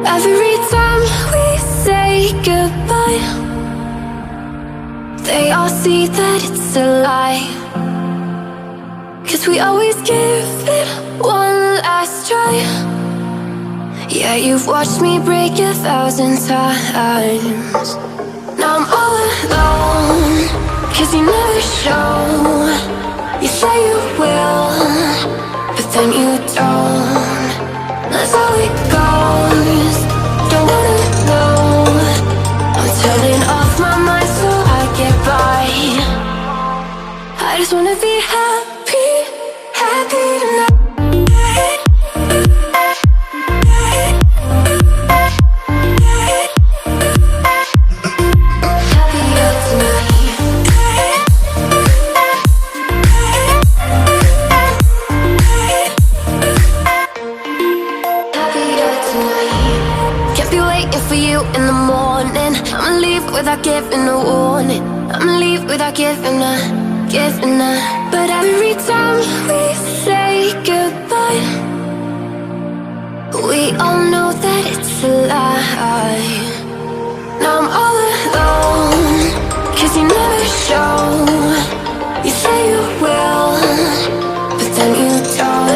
Every time we say goodbye, they all see that it's a lie. 'Cause we always give it one last try. Yeah, you've watched me break 1,000 times. Now I'm all alone, 'cause you never show. You say you will, but then you don't. That's how it goes. Don't wanna know. I'm turning off my mind so I get by. I just wanna be happy, happy tonight. In the morning, I'ma leave without giving a warning. I'ma leave without giving a. But every time we say goodbye, we all know that it's a lie. Now I'm all alone, 'cause you never show. You say you will, but then you don't.